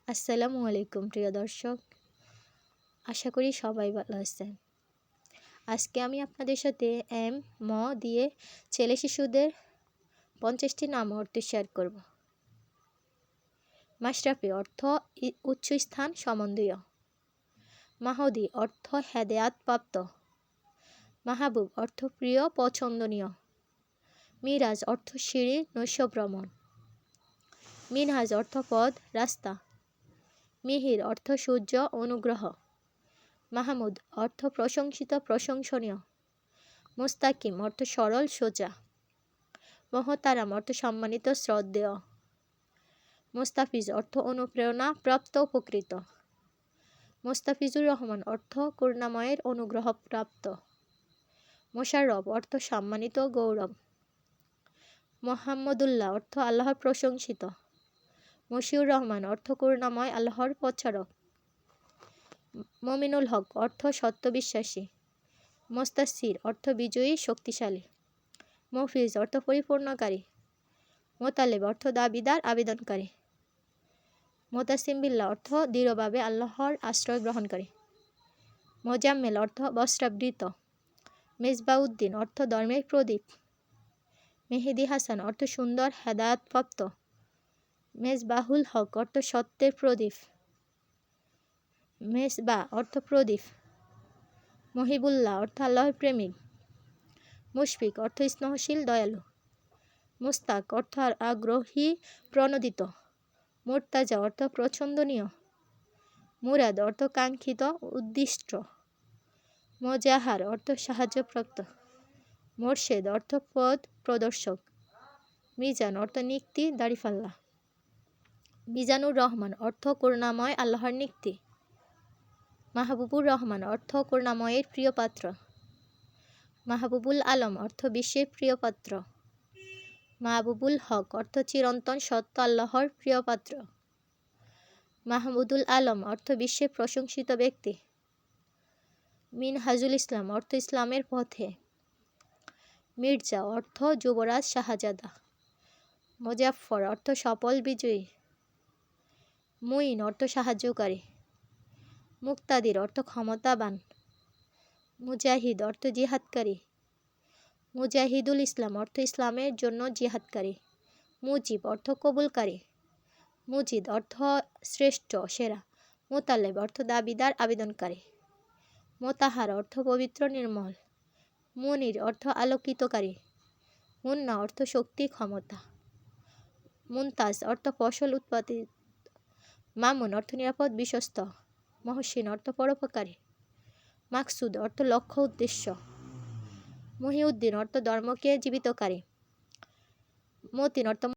আসসালামু আলাইকুম প্রিয় দর্শক, আশা করি সবাই ভালো আছেন। আজকে আমি আপনাদের সাথে ম দিয়ে ছেলে শিশুদের 50টি নাম অর্থ শেয়ার করব। মাশরাফি অর্থ উচ্চ স্থান সম্বন্ধীয়। মাহদি অর্থ হেদায়াত প্রাপ্ত। মাহবুব অর্থ প্রিয় পছন্দনীয়। মিরাজ অর্থ সিঁড়ি নৈশ ভ্রমণ। মিনহাজ অর্থ পথ রাস্তা। মিহির অর্থ সূর্য অনুগ্রহ। মাহমুদ অর্থ প্রশংসিত প্রশংসনীয়। মুস্তাকিম অর্থ সরল সোজা। মহতারাম অর্থ সম্মানিত শ্রদ্ধেয়। মুস্তাফিজ অর্থ অনুপ্রেরণা প্রাপ্ত উপকৃত। মুস্তাফিজুর রহমান অর্থ করুণাময়ের অনুগ্রহ প্রাপ্ত। মোশাররফ অর্থ সম্মানিত গৌরব। মোহাম্মদুল্লাহ অর্থ আল্লাহর প্রশংসিত। মশিউর রহমান অর্থ করুণাময় আল্লাহর প্রচারক। মমিনুল হক অর্থ সত্যবিশ্বাসী। মোস্তাসির অর্থ বিজয়ী শক্তিশালী। মফিজ অর্থ পরিপূর্ণকারী। মোতালেব অর্থ দাবিদার আবেদনকারী। মোতাসিম বিল্লাহ অর্থ দৃঢ়ভাবে আল্লাহর আশ্রয় গ্রহণকারী। মোজাম্মেল অর্থ বস্ত্রাবৃত। মেজবাউদ্দিন অর্থ ধর্মের প্রদীপ। মেহেদি হাসান অর্থ সুন্দর হেদায়াতপ্রাপ্ত। মেজবাহুল হক অর্থ সত্যের প্রদীপ। মেজবা অর্থ প্রদীপ। মহিবুল্লাহ অর্থ আল্লাহর প্রেমিক। মুশফিক অর্থ স্নেহশীল দয়ালু। মুস্তাক অর্থ আগ্রহী প্রণোদিত। মুর্তাজা অর্থ পছন্দনীয়। মুরাদ অর্থ কাঙ্ক্ষিত উদ্দিষ্ট। মোজাহার অর্থ সাহায্যপ্রাপ্ত। মোরশেদ অর্থ পথ প্রদর্শক। মিজান অর্থ নিক্তি দাড়িপাল্লা। মিজানুর রহমান অর্থ করুণাময় আল্লাহর নিক্তি। মাহবুবুর রহমান অর্থ করুণাময়ের প্রিয় পাত্র। মাহবুবুল আলম অর্থ বিশ্বের প্রিয় পাত্র। মাহবুবুল হক অর্থ চিরন্তন সত্য আল্লাহর প্রিয় পাত্র। মাহমুদুল আলম অর্থ বিশ্বের প্রশংসিত ব্যক্তি। মিনহাজুল ইসলাম অর্থ ইসলামের পথে। মির্জা অর্থ যুবরাজ শাহজাদা। মুজাফফর অর্থ সফল বিজয়ী। মুইন অর্থ সাহায্যকারী। মুক্তাদির অর্থ ক্ষমতাবান। মুজাহিদ অর্থ জিহাদকারী। মুজাহিদুল ইসলাম অর্থ ইসলামের জন্য জিহাদকারী। মুজিব অর্থ কবুলকারী। মুজিদ অর্থ শ্রেষ্ঠ সেরা। মোতালেব অর্থ দাবিদার আবেদনকারী। মোতাহার অর্থ পবিত্র নির্মল। মুনির অর্থ আলোকিতকারী। মুন্না অর্থ শক্তি ক্ষমতা। মুনতাজ অর্থ ফসল উৎপাদিত। মামুন অর্থ নিরাপদ বিশ্বস্ত। মহসিন অর্থ পরোপকারী। মাকসুদ অর্থ লক্ষ্য উদ্দেশ্য। মহিউদ্দিন অর্থ ধর্মকে জীবিতকারী। মতিন অর্থ